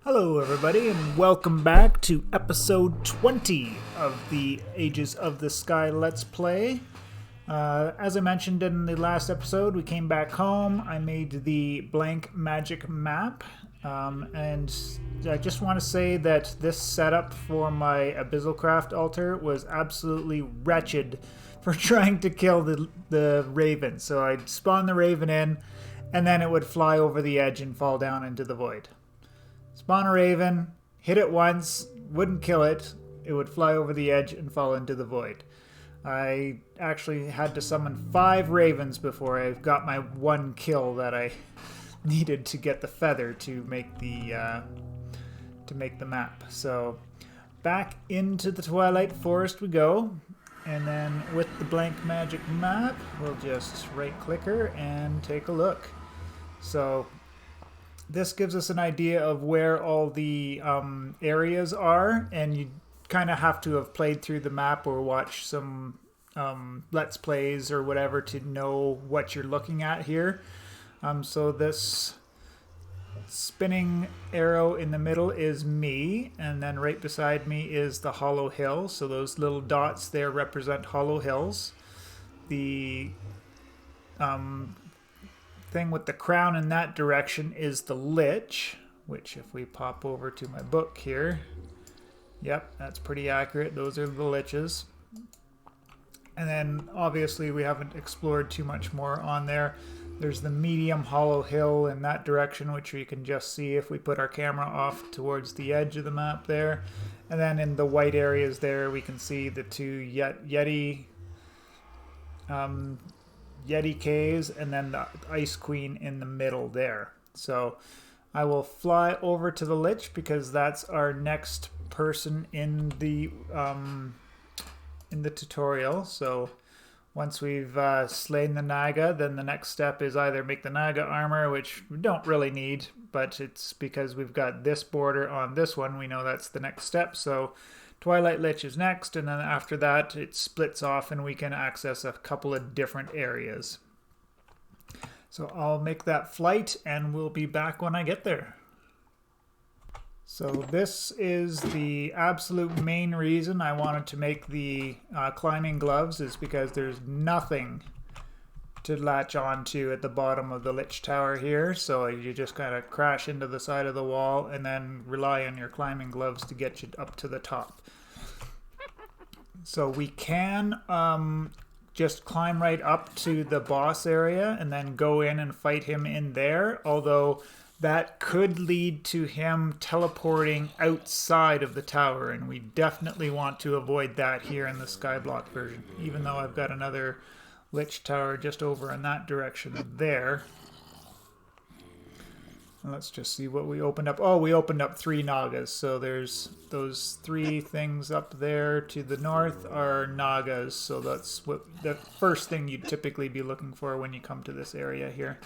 Hello everybody and welcome back to episode 20 of the Ages of the Sky Let's Play. As I mentioned in the last episode, we came back home, I made the blank magic map, and I just want to say that this setup for my Abyssal altar was absolutely wretched for trying to kill the raven. So I'd spawn the raven in, and then it would fly over the edge and fall down into the void. Spawn a raven, hit it once, wouldn't kill it, it would fly over the edge and fall into the void. I actually had to summon 5 ravens before I got my 1 kill that I needed to get the feather to make the map. So back into the Twilight Forest we go, and then with the blank magic map, we'll just right click her and take a look. So this gives us an idea of where all the areas are, and you kind of have to have played through the map or watch some Let's Plays or whatever to know what you're looking at here. So this spinning arrow in the middle is me, and then right beside me is the Hollow Hill. So those little dots there represent Hollow Hills. The thing with the crown in that direction is the Lich, which if we pop over to my book here, yep, that's pretty accurate. Those are the Liches. And then obviously we haven't explored too much more on there. There's the medium Hollow Hill in that direction, which we can just see if we put our camera off towards the edge of the map there. And then in the white areas there, we can see the 2 Yeti caves, and then the Ice Queen in the middle there. So I will fly over to the Lich because that's our next person in the tutorial. So once we've slain the Naga, then the next step is either make the Naga armor, which we don't really need, but it's because we've got this border on this one, we know that's the next step. So Twilight Lich is next, and then after that it splits off and we can access a couple of different areas. So I'll make that flight and we'll be back when I get there. So this is the absolute main reason I wanted to make the climbing gloves, is because there's nothing to latch onto at the bottom of the Lich Tower here, so you just kind of crash into the side of the wall and then rely on your climbing gloves to get you up to the top. So we can just climb right up to the boss area and then go in and fight him in there, although that could lead to him teleporting outside of the tower, and we definitely want to avoid that here in the Skyblock version, even though I've got another Lich Tower just over in that direction there. Let's just see what we opened up. Oh, we opened up 3 Nagas. So there's those 3 things up there to the north are Nagas. So that's what the first thing you'd typically be looking for when you come to this area here.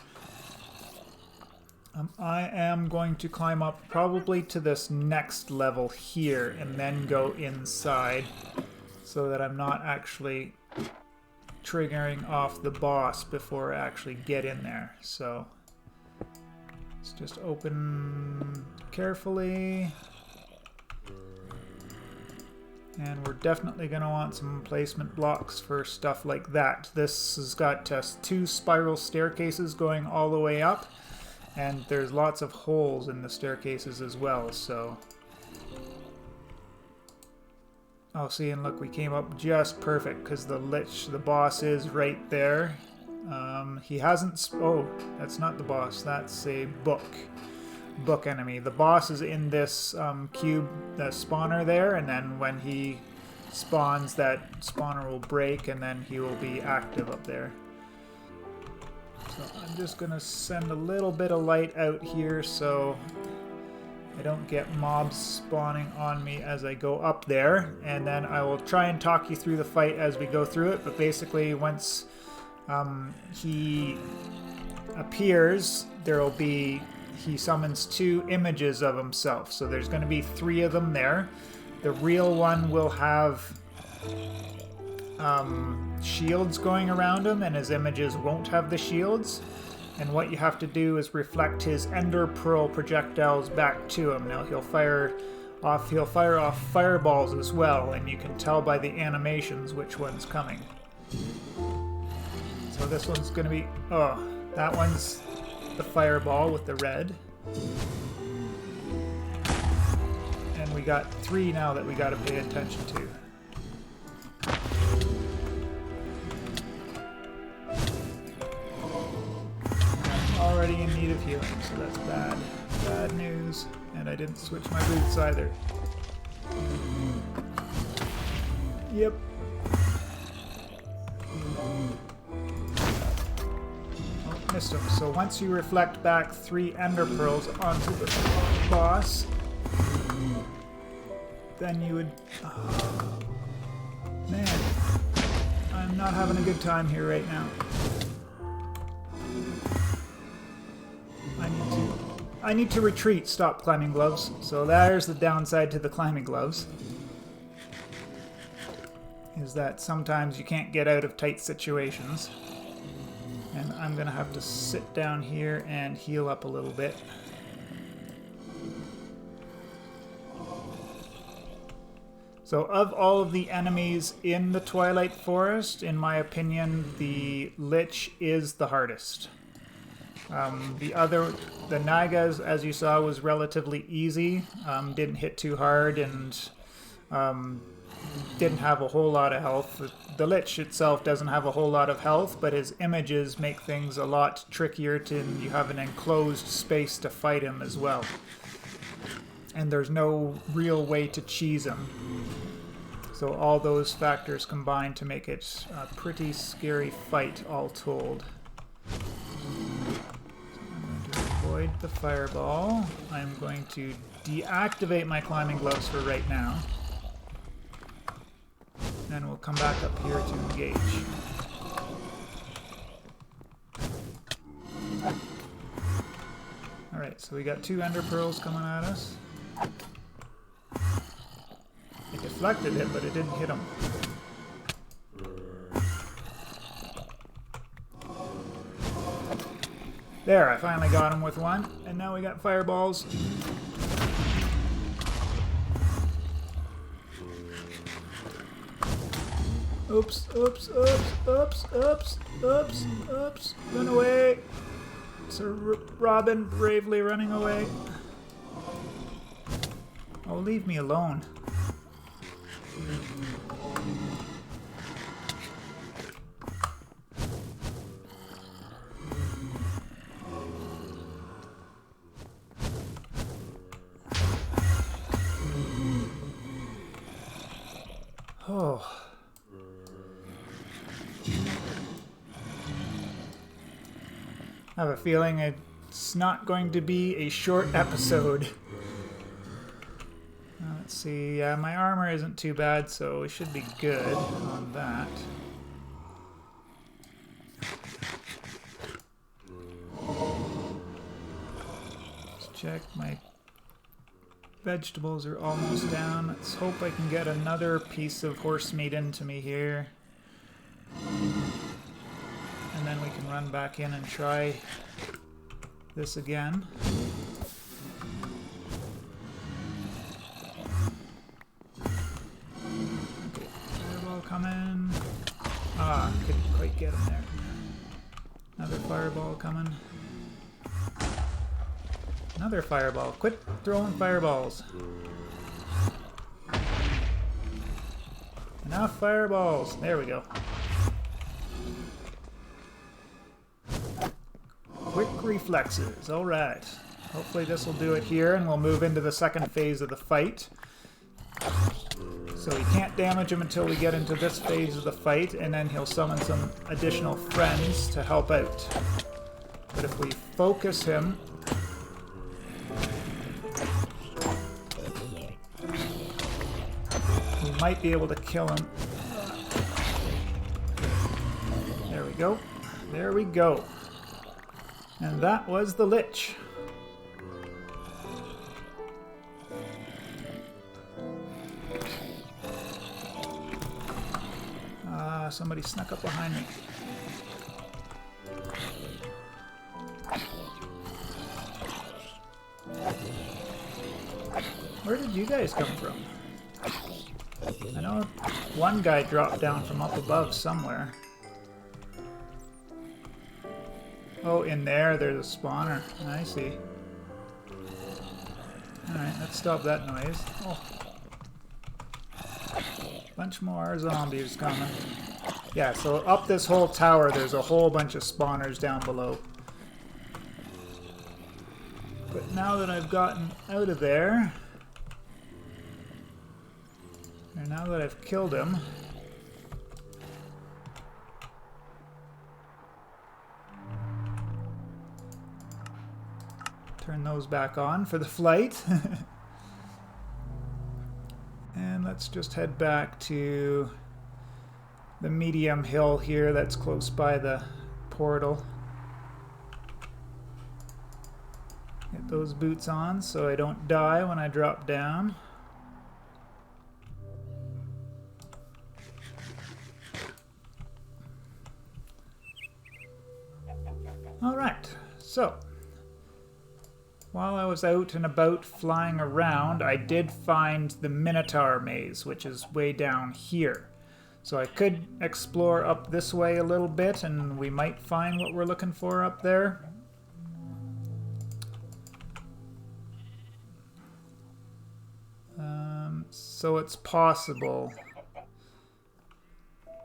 I am going to climb up probably to this next level here and then go inside so that I'm not actually triggering off the boss before I actually get in there. So let's just open carefully. And we're definitely going to want some placement blocks for stuff like that. This has got 2 spiral staircases going all the way up, and there's lots of holes in the staircases as well, so oh, see, and look, we came up just perfect because the Lich, the boss, is right there. He hasn't... oh, that's not the boss. That's a book enemy. The boss is in this cube, the spawner there, and then when he spawns, that spawner will break, and then he will be active up there. So I'm just going to send a little bit of light out here so I don't get mobs spawning on me as I go up there, and then I will try and talk you through the fight as we go through it. But basically, once he appears, there will be, he summons 2 images of himself, so there's going to be 3 of them there. The real one will have shields going around him, and his images won't have the shields. And what you have to do is reflect his Ender Pearl projectiles back to him. Now he'll fire off fireballs as well, and you can tell by the animations which one's coming. So this one's going to be... oh, that one's the fireball with the red. And we got 3 now that we got to pay attention to. Already in need of healing, so that's bad. Bad news. And I didn't switch my boots either. Yep. Oh, missed him. So once you reflect back 3 Ender Pearls onto the boss, then you would... oh, man, I'm not having a good time here right now. I need to retreat, stop climbing gloves. So there's the downside to the climbing gloves. Is that sometimes you can't get out of tight situations. And I'm going to have to sit down here and heal up a little bit. So of all of the enemies in the Twilight Forest, in my opinion, the Lich is the hardest. The Nagas, as you saw, was relatively easy. Didn't hit too hard and didn't have a whole lot of health. The Lich itself doesn't have a whole lot of health, but his images make things a lot trickier you have an enclosed space to fight him as well. And there's no real way to cheese him. So all those factors combine to make it a pretty scary fight, all told. Avoid the fireball. I'm going to deactivate my climbing gloves for right now. And we'll come back up here to engage. Alright, so we got 2 Ender Pearls coming at us. It deflected it, but it didn't hit him. There, I finally got him with 1, and now we got fireballs. Oops, oops, oops, oops, oops, oops, oops, run away. Sir Robin bravely running away. Oh, leave me alone. Oh. I have a feeling it's not going to be a short episode. Let's see, my armor isn't too bad, so we should be good on that. Let's check, my vegetables are almost down. Let's hope I can get another piece of horse meat into me here. And then we can run back in and try this again. Okay, fireball coming. Ah, couldn't quite get him there. Another fireball coming. Another fireball. Quit throwing fireballs. Enough fireballs. There we go. Quick reflexes. Alright. Hopefully this will do it here, and we'll move into the second phase of the fight. So we can't damage him until we get into this phase of the fight, and then he'll summon some additional friends to help out. But if we focus him... we might be able to kill him. There we go. There we go. And that was the Lich. Somebody snuck up behind me. Where did you guys come from? I know one guy dropped down from up above somewhere. Oh, in there, there's a spawner. I see. Alright, let's stop that noise. Oh. Bunch more zombies coming. Yeah, so up this whole tower, there's a whole bunch of spawners down below. But now that I've gotten out of there, and now that I've killed him, turn those back on for the flight. And let's just head back to the medium hill here that's close by the portal. Get those boots on so I don't die when I drop down. Alright, so while I was out and about flying around, I did find the Minotaur Maze, which is way down here. So I could explore up this way a little bit, and we might find what we're looking for up there. So it's possible.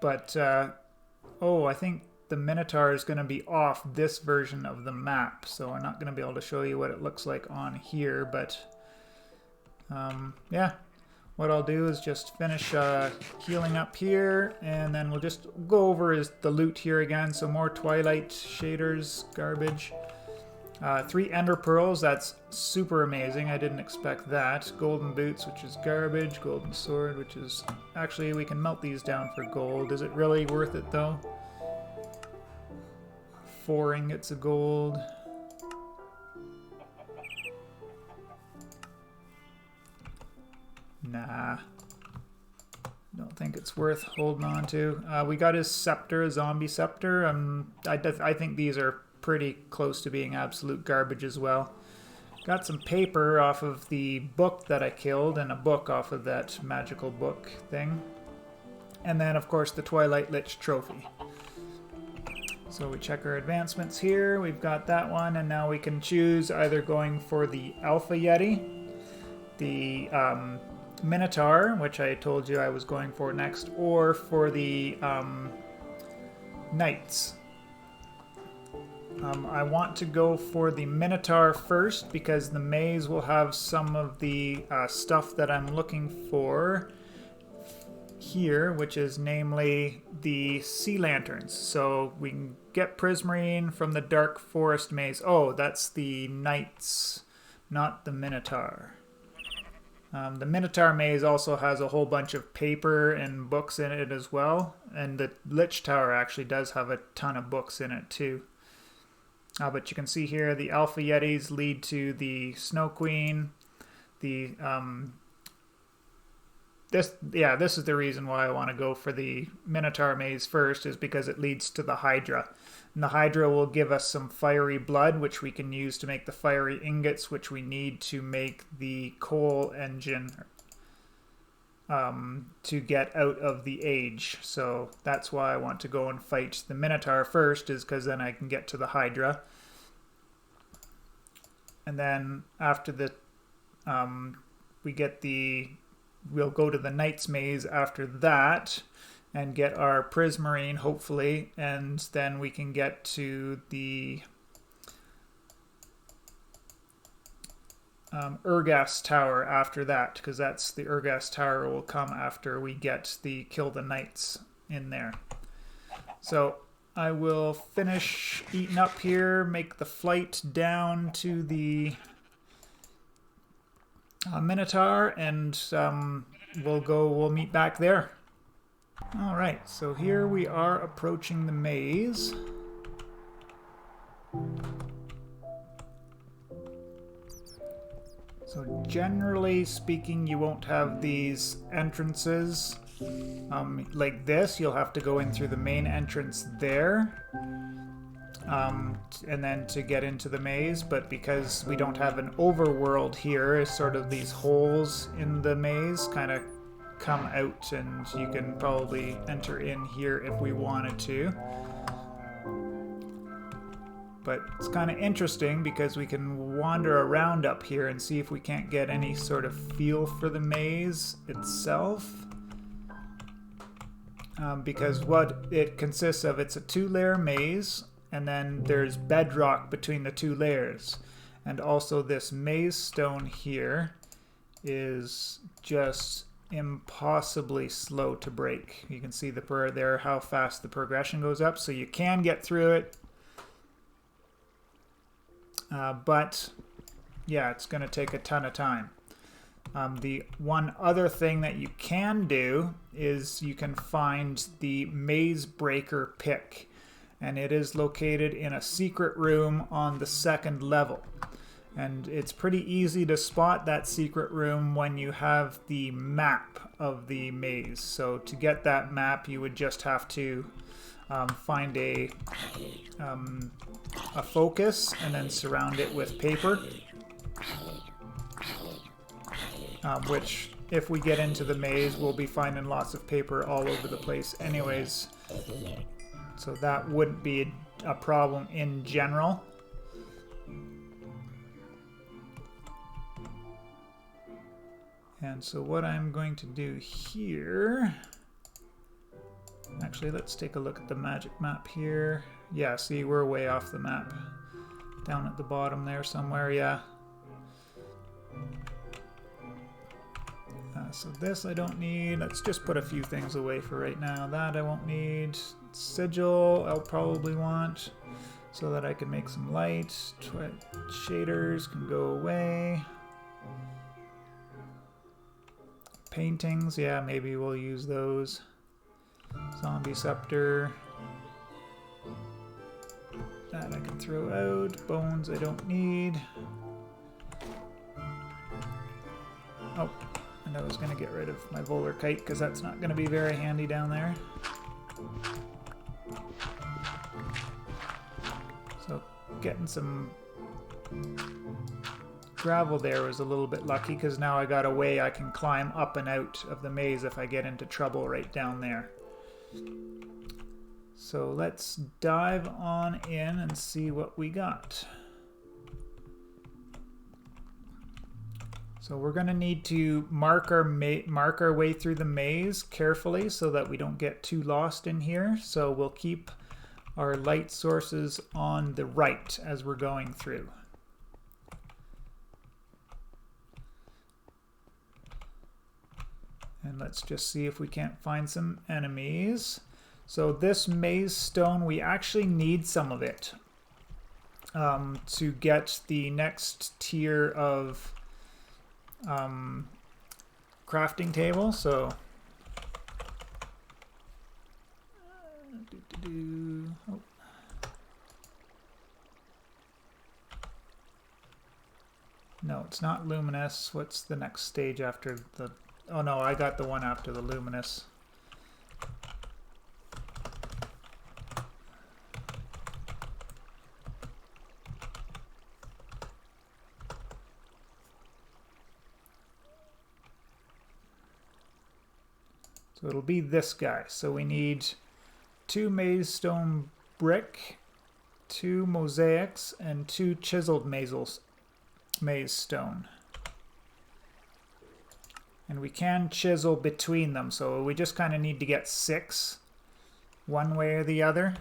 But, oh, I think the Minotaur is going to be off this version of the map, so I'm not going to be able to show you what it looks like on here, but yeah, what I'll do is just finish healing up here, and then we'll just go over the loot here again. So more Twilight shaders, garbage. 3 Ender Pearls, that's super amazing, I didn't expect that. Golden Boots, which is garbage. Golden Sword, which is... Actually, we can melt these down for gold. Is it really worth it, though? 4 ingots of gold. Nah. Don't think it's worth holding on to. We got his scepter, a zombie scepter. I think these are pretty close to being absolute garbage as well. Got some paper off of the book that I killed, and a book off of that magical book thing. And then, of course, the Twilight Lich trophy. So we check our advancements here. We've got that one, and now we can choose either going for the Alpha Yeti, the Minotaur, which I told you I was going for next, or for the Knights. I want to go for the Minotaur first because the maze will have some of the stuff that I'm looking for here, which is namely the sea lanterns. So we can get prismarine from the Dark Forest maze. Oh, that's the Knights, not the Minotaur. The Minotaur maze also has a whole bunch of paper and books in it as well, and the Lich Tower actually does have a ton of books in it too. But you can see here the Alpha Yetis lead to the Snow Queen. The this is the reason why I want to go for the Minotaur Maze first, is because it leads to the Hydra. And the Hydra will give us some fiery blood, which we can use to make the fiery ingots, which we need to make the coal engine to get out of the age. So that's why I want to go and fight the Minotaur first, is because then I can get to the Hydra. And then after the we'll go to the Knight's Maze after that and get our prismarine, hopefully, and then we can get to the Urgas Tower after that, because that's the Urgas Tower will come after we get the Kill the Knights in there. So I will finish eating up here, make the flight down to the Minotaur, and we'll meet back there. Alright, so here we are approaching the maze. So generally speaking, you won't have these entrances like this. You'll have to go in through the main entrance there. and then to get into the maze, but because we don't have an overworld here, sort of these holes in the maze kind of come out, and you can probably enter in here if we wanted to. But it's kind of interesting because we can wander around up here and see if we can't get any sort of feel for the maze itself. Because what it consists of, it's a 2-layer maze, and then there's bedrock between the 2 layers. And also this maze stone here is just impossibly slow to break. You can see there how fast the progression goes up, so you can get through it. But yeah, it's going to take a ton of time. The one other thing that you can do is you can find the Maze Breaker pick, and it is located in a secret room on the 2nd level. And it's pretty easy to spot that secret room when you have the map of the maze. So to get that map, you would just have to find a focus and then surround it with paper. Which, if we get into the maze, we'll be finding lots of paper all over the place anyways. So that wouldn't be a problem in general. And so what I'm going to do here... Actually, let's take a look at the magic map here. Yeah, see, we're way off the map. Down at the bottom there somewhere, yeah. So this I don't need. Let's just put a few things away for right now. That I won't need. Sigil I'll probably want so that I can make some light. Shaders can go away. Paintings, yeah, maybe we'll use those. Zombie scepter. That I can throw out. Bones I don't need. Oh, and I was going to get rid of my Volar Kite because that's not going to be very handy down there. So getting some gravel there was a little bit lucky because now I got a way I can climb up and out of the maze if I get into trouble right down there. So let's dive on in and see what we got. So we're going to need to mark our way through the maze carefully so that we don't get too lost in here. So we'll keep our light sources on the right as we're going through. And let's just see if we can't find some enemies. So this maze stone, we actually need some of it to get the next tier of crafting table. So oh. No, it's not luminous. What's the next stage after the... Oh no, I got the one after the luminous. So it'll be this guy. So we need 2 maze stone brick, 2 mosaics, and 2 chiseled maze stone. And we can chisel between them, so we just kind of need to get 6 one way or the other.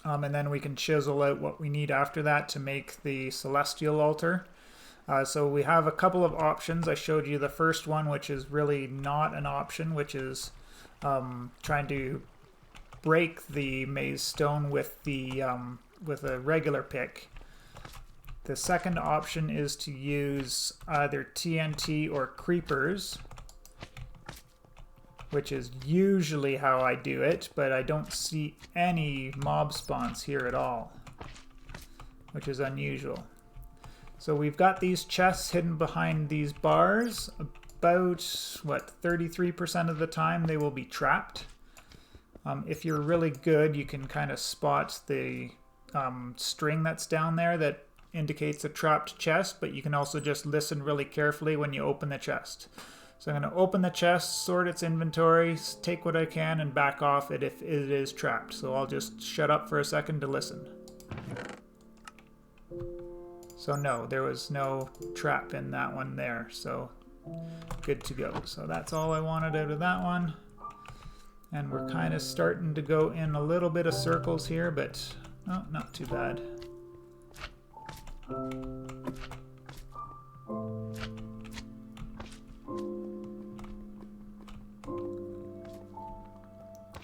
And then we can chisel out what we need after that to make the celestial altar. So we have a couple of options. I showed you the first one, which is really not an option, which is trying to break the maze stone with the with a regular pick. The second option is to use either TNT or creepers, which is usually how I do it, but I don't see any mob spawns here at all, which is unusual. So we've got these chests hidden behind these bars. About, what, 33% of the time they will be trapped. If you're really good, you can kind of spot the string that's down there that indicates a trapped chest, but you can also just listen really carefully when you open the chest. So I'm going to open the chest, sort its inventory, take what I can, and back off it if it is trapped. So I'll just shut up for a second to listen. So no, there was no trap in that one there, so good to go. So that's all I wanted out of that one. And we're kind of starting to go in a little bit of circles here, but oh, not too bad.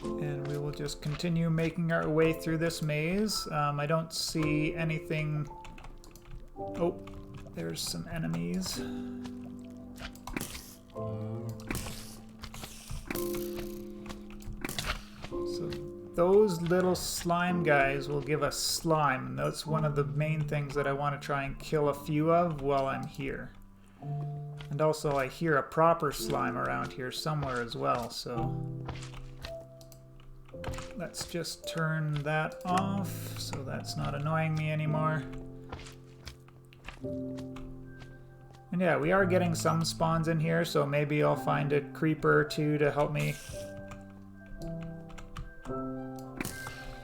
And we will just continue making our way through this maze. I don't see anything. Oh, there's some enemies. So those little slime guys will give us slime, and that's one of the main things that I want to try and kill a few of while I'm here. And also I hear a proper slime around here somewhere as well, so let's just turn that off so that's not annoying me anymore. And yeah, we are getting some spawns in here, so maybe I'll find a creeper or two to help me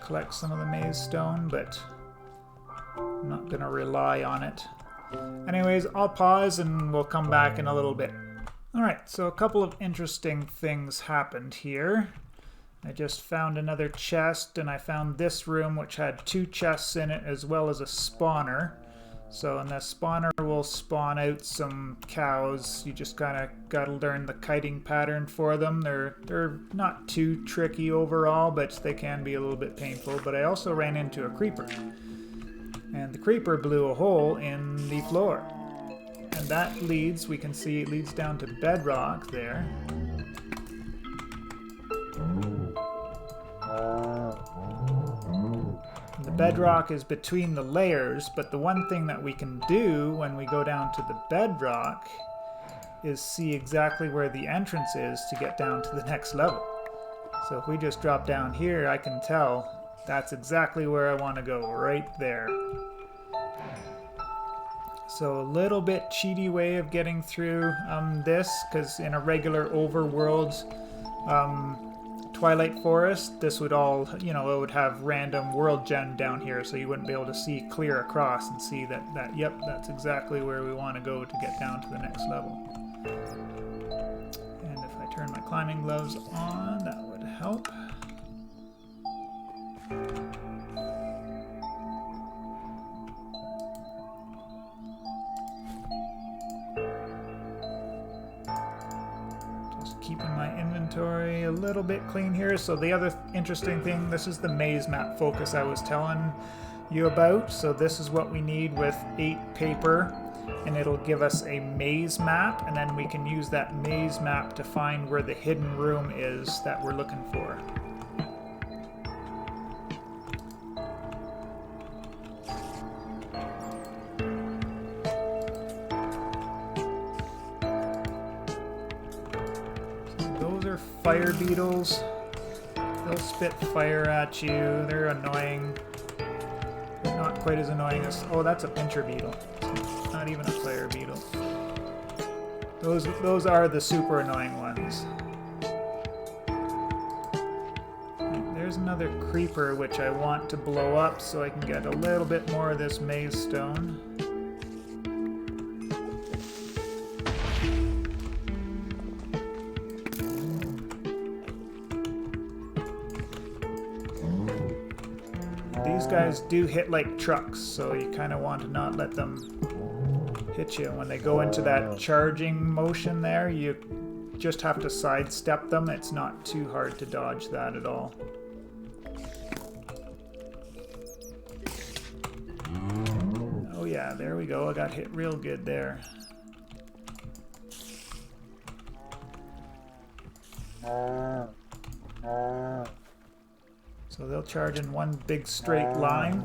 collect some of the maze stone, but I'm not going to rely on it. Anyways, I'll pause and we'll come back in a little bit. Alright, so a couple of interesting things happened here. I just found another chest, and I found this room which had 2 chests in it as well as a spawner. So, and the spawner will spawn out some cows. You just kind of got to learn the kiting pattern for them. They're not too tricky overall, but they can be a little bit painful. But I also ran into a creeper. And the creeper blew a hole in the floor. And that leads, we can see it leads down to bedrock there. The bedrock is between the layers, but the one thing that we can do when we go down to the bedrock is see exactly where the entrance is to get down to the next level. So if we just drop down here, I can tell that's exactly where I want to go, right there. So a little bit cheaty way of getting through this, because in a regular overworld Twilight Forest, this would all, you know, it would have random world gen down here, so you wouldn't be able to see clear across and see that yep, that's exactly where we want to go to get down to the next level. And if I turn my climbing gloves on, that would help. Keeping my inventory a little bit clean here. So the other interesting thing, this is the maze map focus I was telling you about. So this is what we need with 8 paper, and it'll give us a maze map, and then we can use that maze map to find where the hidden room is that we're looking for. Fire beetles. They'll spit fire at you. They're annoying. Not quite as annoying as... Oh, that's a pincher beetle. It's not even a fire beetle. Those are the super annoying ones. Right, there's another creeper which I want to blow up so I can get a little bit more of this maze stone. These guys do hit like trucks, so you kind of want to not let them hit you. When they go into that charging motion there, you just have to sidestep them. It's not too hard to dodge that at all. Oh yeah, there we go. I got hit real good there. So they'll charge in one big straight line.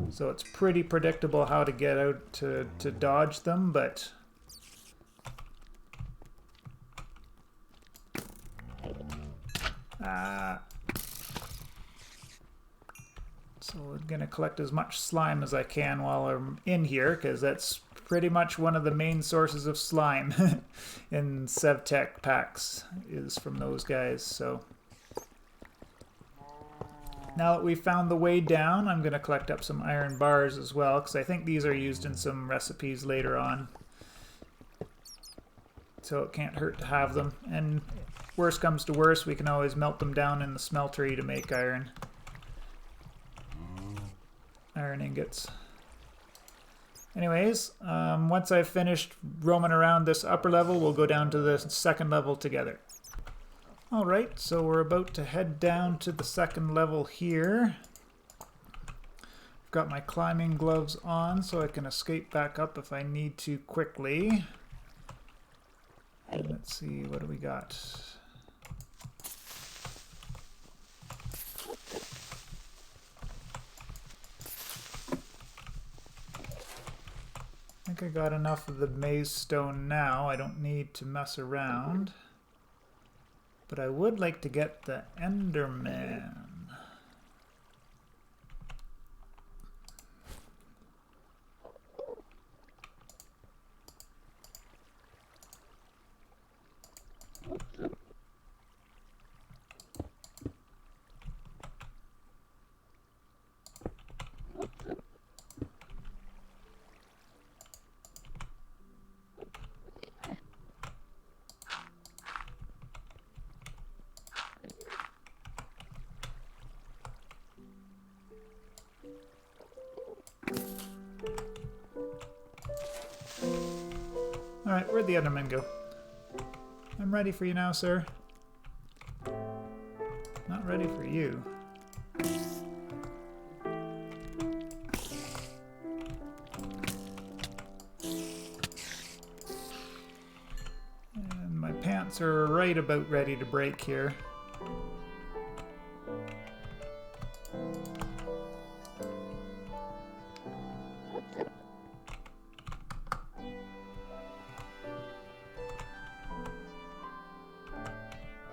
So it's pretty predictable how to get out to dodge them, but... So we're going to collect as much slime as I can while I'm in here, because that's pretty much one of the main sources of slime in SevTech packs is from those guys. So now that we've found the way down, I'm going to collect up some iron bars as well, because I think these are used in some recipes later on. So it can't hurt to have them. And worst comes to worst, we can always melt them down in the smeltery to make iron ingots. Anyways, once I've finished roaming around this upper level, we'll go down to the second level together. Alright, so we're about to head down to the second level here. I've got my climbing gloves on so I can escape back up if I need to quickly. And let's see, what do we got? I think I got enough of the maze stone now. I don't need to mess around. But I would like to get the Enderman. Alright, where'd the Enderman go? I'm ready for you now, sir. Not ready for you. And my pants are right about ready to break here.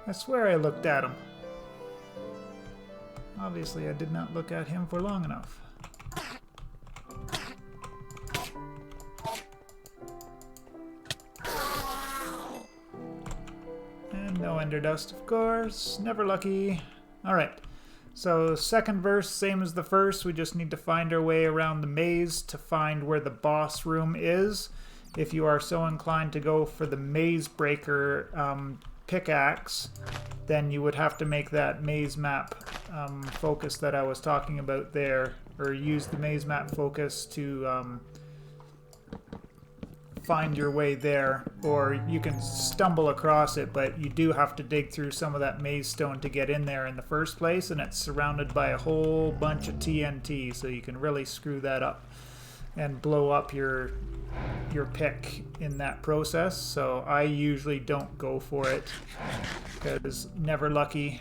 I swear I looked at him. Obviously, I did not look at him for long enough. And no ender dust, of course. Never lucky. Alright, so second verse, same as the first. We just need to find our way around the maze to find where the boss room is. If you are so inclined to go for the maze breaker pickaxe, then you would have to make that maze map focus that I was talking about there, or use the maze map focus to find your way there, or you can stumble across it, but you do have to dig through some of that maze stone to get in there in the first place, and it's surrounded by a whole bunch of TNT, so you can really screw that up and blow up your pick in that process. So I usually don't go for it because never lucky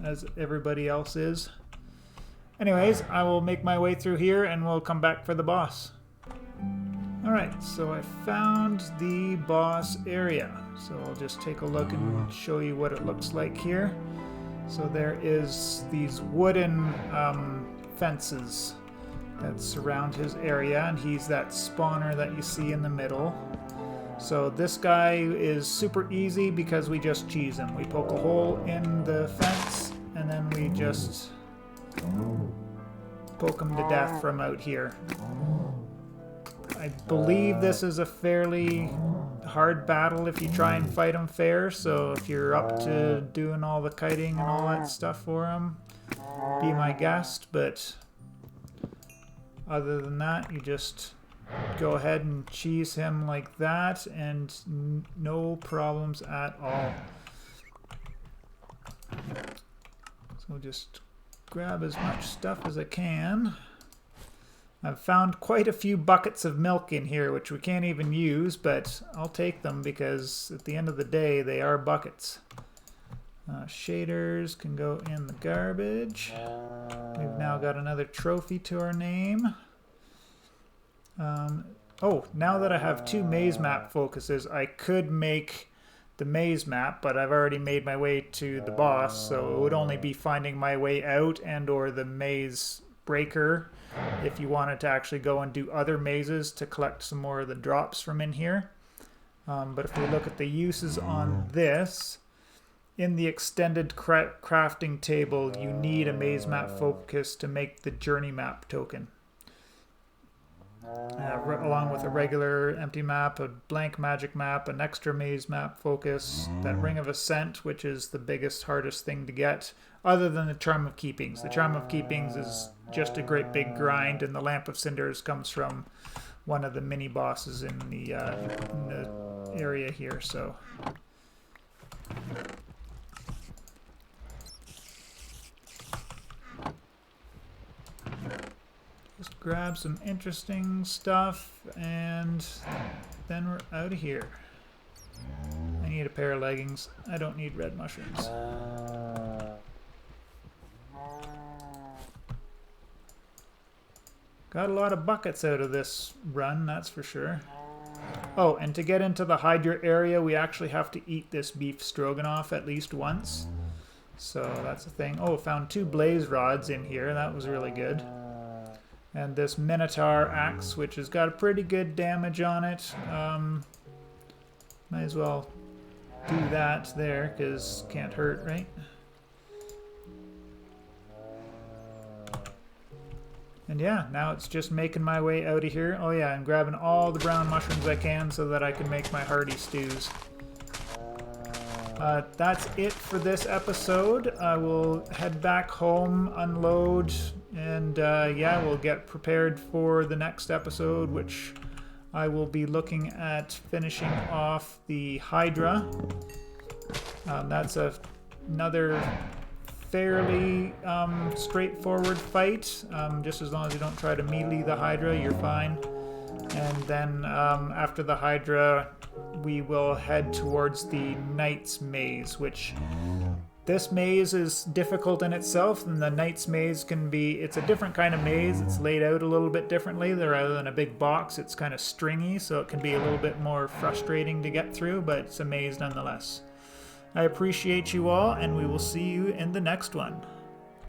as everybody else is. Anyways, I will make my way through here and we'll come back for the boss. Alright, so I found the boss area. So I'll just take a look and show you what it looks like here. So there is these wooden fences that surround his area, and he's that spawner that you see in the middle. So this guy is super easy because we just cheese him. We poke a hole in the fence and then we just poke him to death from out here. I believe this is a fairly hard battle if you try and fight him fair, so if you're up to doing all the kiting and all that stuff for him, be my guest. But other than that, you just go ahead and cheese him like that, and no problems at all. So just grab as much stuff as I can. I've found quite a few buckets of milk in here, which we can't even use, but I'll take them because at the end of the day, they are buckets. Shaders can go in the garbage. We've now got another trophy to our name. Oh, now that I have two maze map focuses, I could make the maze map, but I've already made my way to the boss, so it would only be finding my way out and or the maze breaker if you wanted to actually go and do other mazes to collect some more of the drops from in here. But if we look at the uses on this, in the extended crafting table, you need a maze map focus to make the journey map token. Along with a regular empty map, a blank magic map, an extra maze map focus, that Ring of Ascent, which is the biggest, hardest thing to get, other than the Charm of Keepings. The Charm of Keepings is just a great big grind, and the Lamp of Cinders comes from one of the mini bosses in the area here. So just grab some interesting stuff, and then we're out of here. I need a pair of leggings. I don't need red mushrooms. Got a lot of buckets out of this run, that's for sure. Oh, and to get into the Hydra area, we actually have to eat this beef stroganoff at least once. So that's the thing. Oh, found 2 blaze rods in here. That was really good. And this Minotaur axe, which has got a pretty good damage on it. Might as well do that there, because can't hurt, right? And yeah, now it's just making my way out of here. Oh yeah, I'm grabbing all the brown mushrooms I can so that I can make my hearty stews. That's it for this episode. I will head back home, unload, and yeah, we'll get prepared for the next episode, which I will be looking at finishing off the Hydra. That's another fairly straightforward fight. Just as long as you don't try to melee the Hydra, you're fine. And then after the Hydra, we will head towards the Knight's Maze, which this maze is difficult in itself, and the Knight's Maze can be, it's a different kind of maze. It's laid out a little bit differently. Rather than a big box, it's kind of stringy, so it can be a little bit more frustrating to get through, but it's a maze nonetheless. I appreciate you all, and we will see you in the next one.